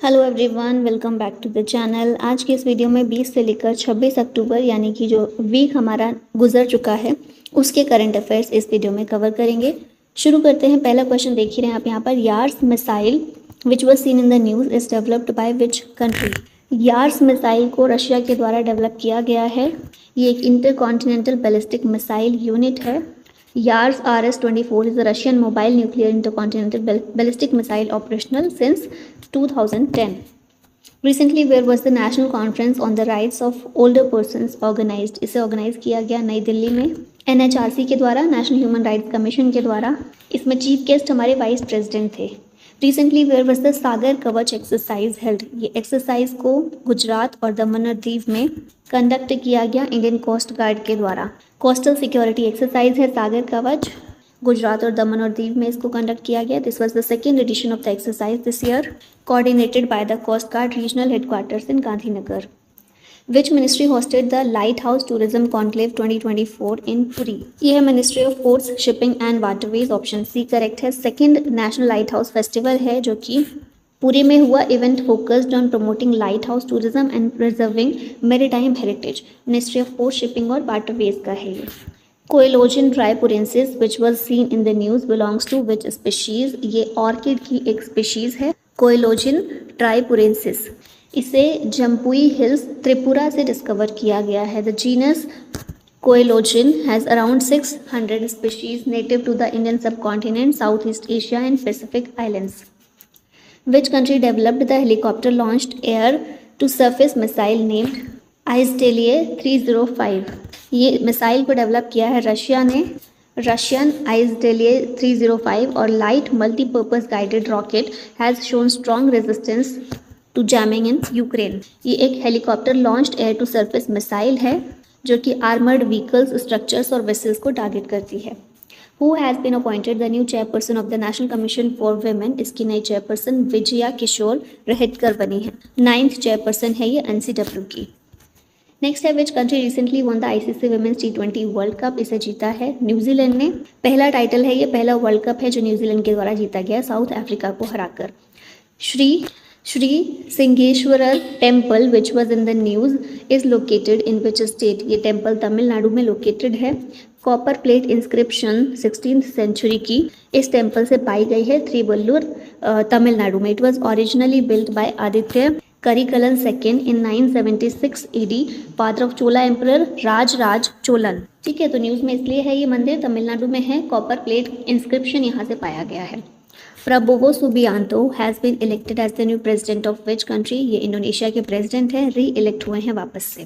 Hello everyone, welcome back to the channel. आज की इस वीडियो में 20 से लेकर 26 अक्टूबर यानी कि जो वीक हमारा गुजर चुका है उसके करंट अफेयर्स इस वीडियो में कवर करेंगे। शुरू करते हैं। पहला क्वेश्चन देख ही रहे हैं आप यहाँ पर। Yars missile which was seen in the news is developed by which country. Yars missile को रशिया के द्वारा डेवलप किया गया है। ये एक इंटरकॉन्टिनेंटल बैलिस्टिक मिसाइल यूनिट है। Yars RS-24 is a Russian mobile nuclear intercontinental ballistic missile operational since 2010. Recently, where was the National Conference on the Rights of Older Persons organized? इसे organise किया गया नई दिल्ली में NHRC के द्वारा, national human rights commission के द्वारा। इसमें चीफ गेस्ट हमारे वाइस प्रेसिडेंट थे। रिसेंटली वेयर वॉज द सागर कवच एक्सरसाइज हेल्ड। ये एक्सरसाइज को गुजरात और दमन और दीव में कंडक्ट किया गया इंडियन कोस्ट गार्ड के द्वारा। कोस्टल सिक्योरिटी एक्सरसाइज है सागर कवच। गुजरात और दमन और दीव में इसको कंडक्ट किया गया। This was the second edition of the exercise this year, coordinated by the coast guard regional headquarters in Gandhinagar. Which ministry hosted the light house tourism conclave 2024 in Puri. ये है ministry of ports, shipping and waterways. Option C correct है। Second national light house festival है जो कि पुरी में हुआ। Event focused on promoting light house tourism and preserving maritime heritage. Ministry of port, shipping और waterways का है ये। Coelogyne tripurensis which was seen in the news belongs to which species. ये ऑर्किड की एक स्पीशीज है कोएलोजिन ट्राइपुरेंसिस। इसे जम्पुई हिल्स त्रिपुरा से डिस्कवर किया गया है। The genus Coelogyne has around 600 species native to the Indian subcontinent, south east Asia and Pacific islands. Which country developed the helicopter launched air to surface missile named Izdeliye 305? ये missile को develop किया है Russia ने, Russian Izdeliye 305। और light multipurpose guided rocket has shown strong resistance to jamming in Ukraine. ये एक helicopter launched air to surface missile है जो कि आर्मर्ड व्हीकल्स, स्ट्रक्चर्स और वेसल्स को टारगेट करती है। Who has been appointed the new chairperson of the National Commission for Women? इसकी नई चेयरपर्सन विजया किशोर रहेटकर बनी है। 9th चेयरपर्सन है ये NCW की। नेक्स्ट है which country recently one the ICC Women's T20 world cup. इसे जीता है न्यूजीलैंड ने। पहला टाइटल है ये, पहला वर्ल्ड कप है जो न्यूजीलैंड के द्वारा जीता गया साउथ अफ्रीका को हराकर। Shri Singeeswarar temple which was in the news is located in which state. ये टेम्पल तमिलनाडु में लोकेटेड है। Copper plate inscription 16th century की इस टेम्पल से पाई गई है त्रिवल्लुर, तमिलनाडु में। It was originally built by Aditya Karikalan second in 976 AD, father of Chola emperor Raj Cholan. ठीक है, तो न्यूज़ में इसलिए है ये मंदिर तमिलनाडु में है। कॉपर प्लेट इंस्क्रिप्शन यहाँ से पाया गया है। Prabowo Subianto has been elected as the new president of which country. ये इंडोनेशिया के प्रेसिडेंट हैं, री इलेक्ट हुए हैं वापस से।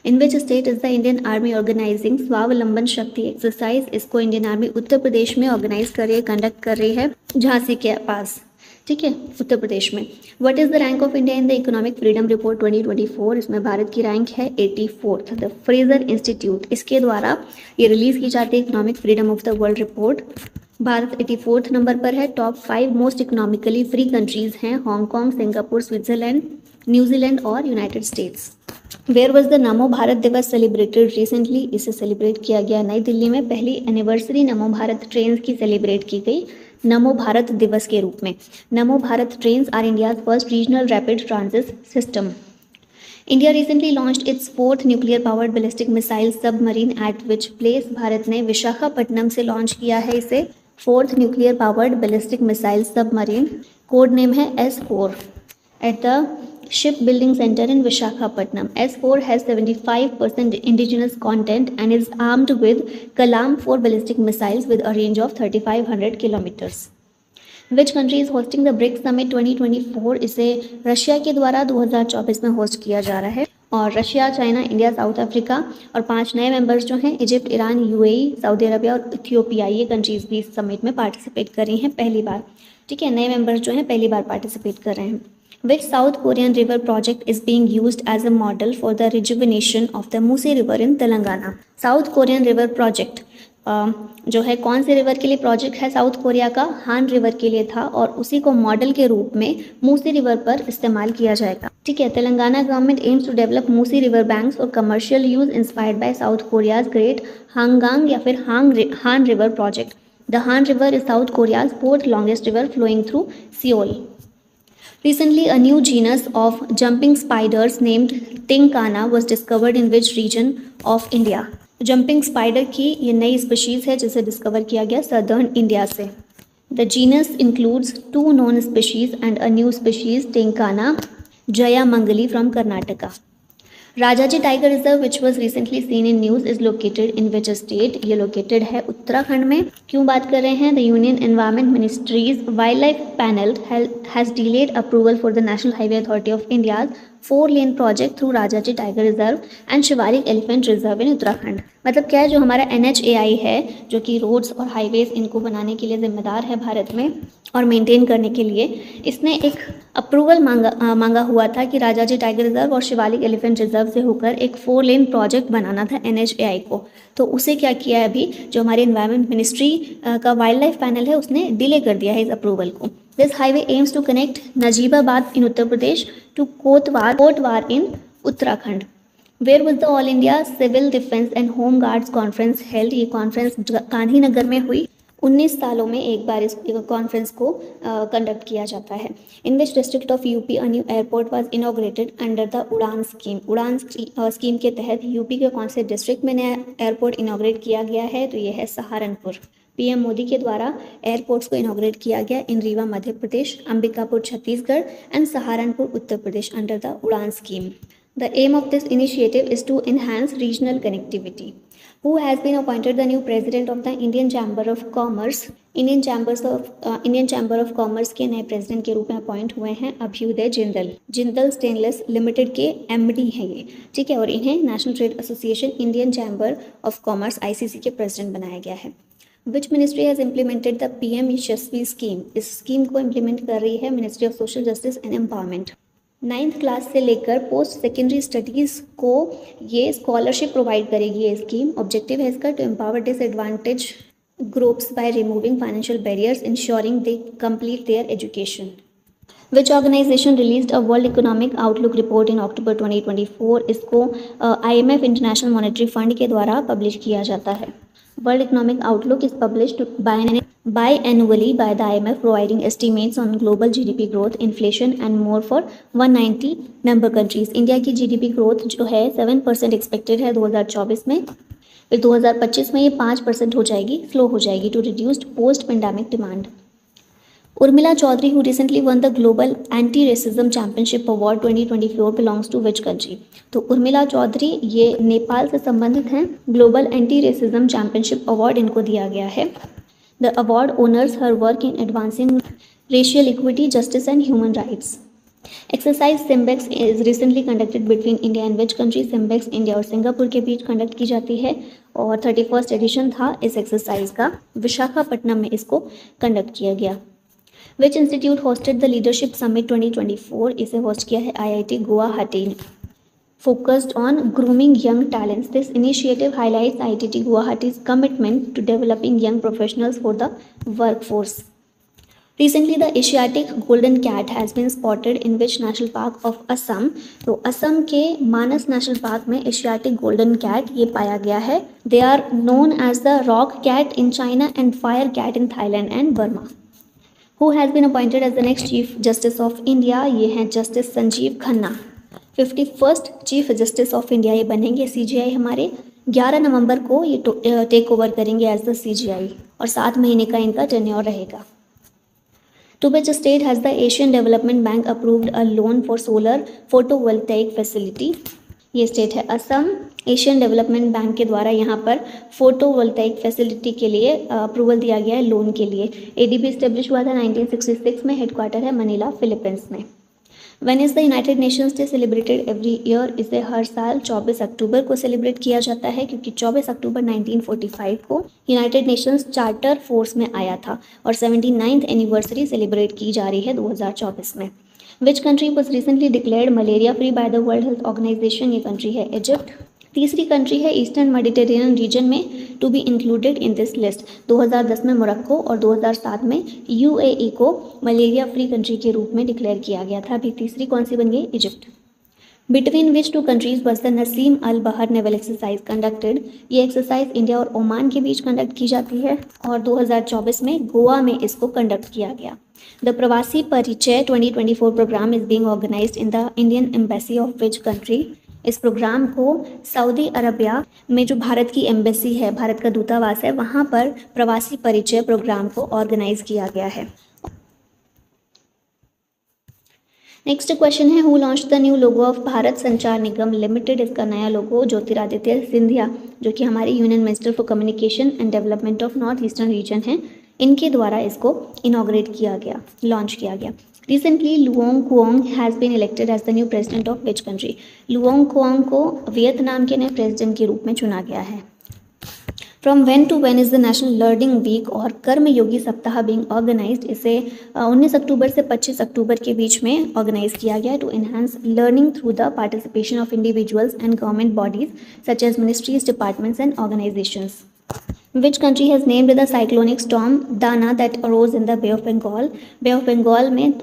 In which state is the Indian army organising Swavlamban Shakti exercise. इसको इंडियन आर्मी उत्तर प्रदेश में ऑर्गेनाइज कर रही है, कंडक्ट कर रही है झांसी के पास। ठीक है, उत्तर प्रदेश में। What is the rank of India in the economic freedom report 2024। इसमें भारत की रैंक है 84th। द फ्रेजर इंस्टीट्यूट, इसके द्वारा ये रिलीज की जाती है economic freedom of the world report. Bharat 84th number पर है। Top 5 most economically free countries हैं हांगकांग, सिंगापुर, स्विट्जरलैंड, न्यूजीलैंड और United States. Where was the Namo Bharat दिवस सेलिब्रेटेड रिसेंटली। इसे सेलिब्रेट किया गया नई दिल्ली में। पहली एनिवर्सरी नमो भारत ट्रेन की सेलिब्रेट की गई नमो भारत दिवस के रूप में। Namo Bharat trains are India's first regional rapid transit system. India recently launched its 4th nuclear powered ballistic missile submarine at which place. Bharat ने विशाखापट्टनम से लॉन्च किया है इसे। 4th nuclear powered ballistic missile submarine, code name है S4, at the ship building centre in Visakhapatnam. S4 has 75% indigenous content and is armed with Kalam 4 ballistic missiles with a range of 3500 kilometers. Which country is hosting the BRICS Summit 2024? इसे Russia के द्वारा 2024 में host किया जा रहा है। और Russia, China, India, south Africa और 5 नए मेंबर्स जो हैं Egypt, Iran, UAE, Saudi Arabia और इथियोपिया, ये कंट्रीज भी इस समिट में पार्टिसिपेट कर रही हैं पहली बार। ठीक है, नए मेंबर्स जो हैं पहली बार पार्टिसिपेट कर रहे हैं। Which South Korean river project is being used as a model for the rejuvenation of the Musi River in Telangana? South Korean river project जो है कौन से रिवर के लिए प्रोजेक्ट है साउथ कोरिया का? हान रिवर के लिए था और उसी को मॉडल के रूप में मूसी रिवर पर इस्तेमाल किया जाएगा। ठीक है, Telangana government aims to develop Musi river banks और commercial use inspired by South Korea's great Hangang या फिर Han river project. The Han river is South Korea's 4th longest river flowing through Seoul. Recently, a new genus of jumping spiders named Tincana was discovered in which region of India? Jumping spider की ये नई species है जिसे discover किया गया southern India से। The genus includes 2 known species and a new species Tincana jayamangali from Karnataka. Rajaji tiger reserve which was recently seen in news is located in which state? ये located है उत्तराखंड में। क्यों बात कर रहे हैं? The union environment ministries wild life panel has delayed approval for the national highway authority of India 4-lane project through Rajaji tiger reserve and Shivalik elephant reserve in Uttarakhand. मतलब क्या है, जो हमारा NHAI है जो कि रोड्स और हाईवेज इनको बनाने के लिए जिम्मेदार है भारत में और मेंटेन करने के लिए, इसने एक अप्रूवल मांगा हुआ था कि राजाजी टाइगर रिजर्व और शिवालिक एलिफेंट रिजर्व से होकर एक 4-lane प्रोजेक्ट बनाना था NHAI को। तो उसे क्या किया है, अभी जो हमारी एनवायरमेंट मिनिस्ट्री का वाइल्ड लाइफ पैनल है उसने डिले कर दिया है इस अप्रूवल को। This highway aims to connect Najibabad in Uttar Pradesh to Kotdwar in Uttarakhand. Where was the all India civil defence and home guards conference held? ये कॉन्फ्रेंस गांधीनगर में हुई। 19 सालों में एक बार इस कॉन्फ्रेंस को कंडक्ट किया जाता है। In which district of UP a new airport was inaugurated under the UDAN scheme? UDAN scheme के तहत यूपी के कौन से डिस्ट्रिक्ट में नया एयरपोर्ट इनॉग्रेट किया गया है? तो ये है सहारनपुर। PM मोदी के द्वारा एयरपोर्ट्स को इनॉग्रेट किया गया in Rewa Madhya Pradesh, Ambikapur Chhattisgarh and Saharanpur Uttar Pradesh under the UDAN scheme. The aim of this initiative is to enhance regional connectivity. Who has been appointed the new president of the Indian Chamber of Commerce? Indian Chamber of Commerce के नए president के रूप में appoint हुए हैं Abhyuday Jindal. Jindal stainless limited के MD हैं ये, ठीक है, और इन्हें national trade association Indian chamber of commerce ICC के प्रेसिडेंट बनाया गया है। Which ministry has implemented the PM Yashasvi scheme? इस स्कीम को इम्प्लीमेंट कर रही है ministry of social justice and empowerment. 9th class से लेकर पोस्ट सेकेंडरी स्टडीज़ को ये स्कॉलरशिप प्रोवाइड करेगी ये स्कीम। ऑब्जेक्टिव है इसका to empower disadvantage groups by removing financial barriers ensuring they complete their education. Which organisation released a world economic outlook report in October 2024? इसको IMF international monetary fund के द्वारा publish किया जाता है। World Economic Outlook is published biannually by the IMF, providing estimates on global GDP growth, inflation and more for 190 member countries. India की GDP growth जो है 7% expected है 2024 में, फिर 2025 में ये 5% हो जाएगी, स्लो हो जाएगी to reduced post pandemic demand. Urmila Chaudhary who recently won the Global Anti-Racism Championship Award 2024 belongs to which country? तो उर्मिला चौधरी ये नेपाल से संबंधित हैं। Global anti racism championship award इनको दिया गया है। The award owners her work in advancing racial equity, justice and human rights. Exercise SIMBEX is recently conducted between India and which country? SIMBEX India और सिंगापुर के बीच conduct की जाती है और 31st एडिशन था इस एक्सरसाइज का। विशाखापट्टनम में इसको कंडक्ट किया गया। Which institute hosted the leadership summit 2024? इसे होस्ट किया है IIT Guwahati. Focused on grooming young talents, this initiative highlights IIT Guwahati's commitment to developing young professionals for the workforce. Recently, the Asiatic golden cat has been spotted in which national park of Assam? तो असम के मानस national park में Asiatic golden cat ये पाया गया है। They are known as the rock cat in China and fire cat in Thailand and Burma. Who has been appointed as the next Chief Justice of India? ये हैं justice Sanjiv Khanna. 51st chief justice of India ये बनेंगे। CJI हमारे 11 नवंबर को ये take over करेंगे as the CJI और 7 महीने का इनका टेन्योर रहेगा। To which state has the Asian Development Bank approved a loan for solar photovoltaic facility? ये स्टेट है असम। एशियन डेवलपमेंट बैंक के द्वारा यहाँ पर फोटोवोल्टेइक फैसिलिटी के लिए अप्रूवल दिया गया है लोन के लिए। ADB इस्टेब्लिश हुआ था 1966 में, हेडक्वार्टर है मनीला फिलीपींस में। When is the United Nations Day celebrated every year? इसे हर साल 24 अक्टूबर को सेलिब्रेट किया जाता है क्योंकि 24 अक्टूबर 1945 को यूनाइटेड नेशंस चार्टर फोर्स में आया था और 79th एनिवर्सरी सेलिब्रेट की जा रही है 2024 में। Which country was recently declared malaria free by the World Health Organization? ये कंट्री है इजिप्ट। तीसरी कंट्री है ईस्टर्न मेडिटेरेनियन रीजन में to be included in this list. 2010 में मोरक्को और 2007 में UAE को मलेरिया फ्री कंट्री के रूप में डिक्लेयर किया गया था। अभी तीसरी कौन सी बन गई? Egypt. Between which two countries was the Naseem al Bahr naval exercise conducted. ये एक्सरसाइज इंडिया और ओमान के बीच कंडक्ट की जाती है और 2024 में गोवा में इसको कंडक्ट किया गया। The Pravasi Parichay 2024 programme is being organised in the Indian embassy of which country. इस प्रोग्राम को सऊदी अरबिया में जो भारत की एम्बेसी है, भारत का दूतावास है, वहाँ पर प्रवासी परिचय प्रोग्राम को ऑर्गेनाइज किया गया है। नेक्स्ट क्वेश्चन है, who launch the new logo of Bharat संचार निगम लिमिटेड। इसका नया लोगो ज्योतिरादित्य सिंधिया, जो कि हमारे union minister for communication and development of north eastern region है, इनके द्वारा इसको इनॉग्रेट किया गया, लॉन्च किया गया। Recently Luong Cuong has been elected as the new president of which country. Luong Cuong को वियतनाम के नए प्रेसिडेंट के रूप में चुना गया है। From when to when is the national learning week और कर्मयोगी सप्ताह बीइंग ऑर्गेनाइज्ड। इसे 19 अक्टूबर से 25 अक्टूबर के बीच में ऑर्गेनाइज किया गया to enhance learning through the participation of individuals and government bodies such as ministries, departments and organisations. Which country has named the cyclonic storm Dana that arose in the Bay of Bengal? Bay of Bengal में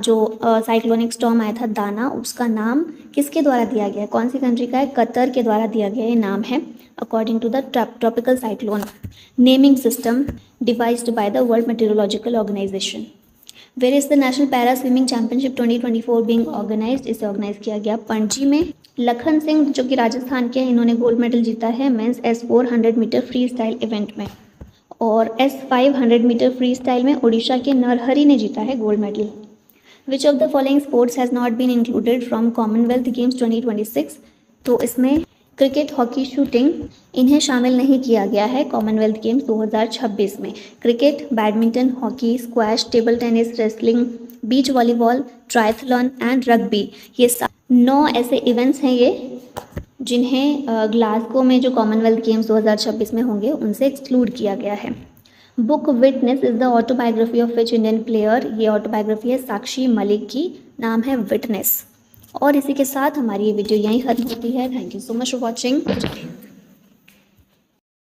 जो cyclonic storm आया था दाना, उसका नाम किसके द्वारा दिया गया है, कौन सी कंट्री का है? कतर के द्वारा दिया गया ये नाम है according to the tropical cyclone naming system devised by the World Meteorological Organization. Where is the national para swimming championship 2024 being organised. इसे ऑर्गेनाइज किया गया पणजी में। लखन सिंह जो कि राजस्थान के हैं, इन्होंने गोल्ड मेडल जीता है men's S400 metre freestyle event में, और S500 मीटर फ्री स्टाइल में उड़ीसा के नरहरि ने जीता है gold medal. Which of the following sports has not been included from Commonwealth Games 2026। तो इसमें क्रिकेट, हॉकी, शूटिंग इन्हें शामिल नहीं किया गया है कॉमनवेल्थ गेम्स 2026 में। Cricket, badminton, hockey, squash, table tennis, wrestling, beach volleyball, triathlon and rugby, ये 9 ऐसे इवेंट्स हैं ये जिन्हें ग्लासगो में जो कॉमनवेल्थ गेम्स 2026 में होंगे उनसे एक्सक्लूड किया गया है। Book witness is the autobiography of which Indian player. ये ऑटोबायोग्राफी है साक्षी मलिक की, नाम है विटनेस। और इसी के साथ हमारी ये वीडियो यहीं ख़त्म होती है। Thank you so much for watching.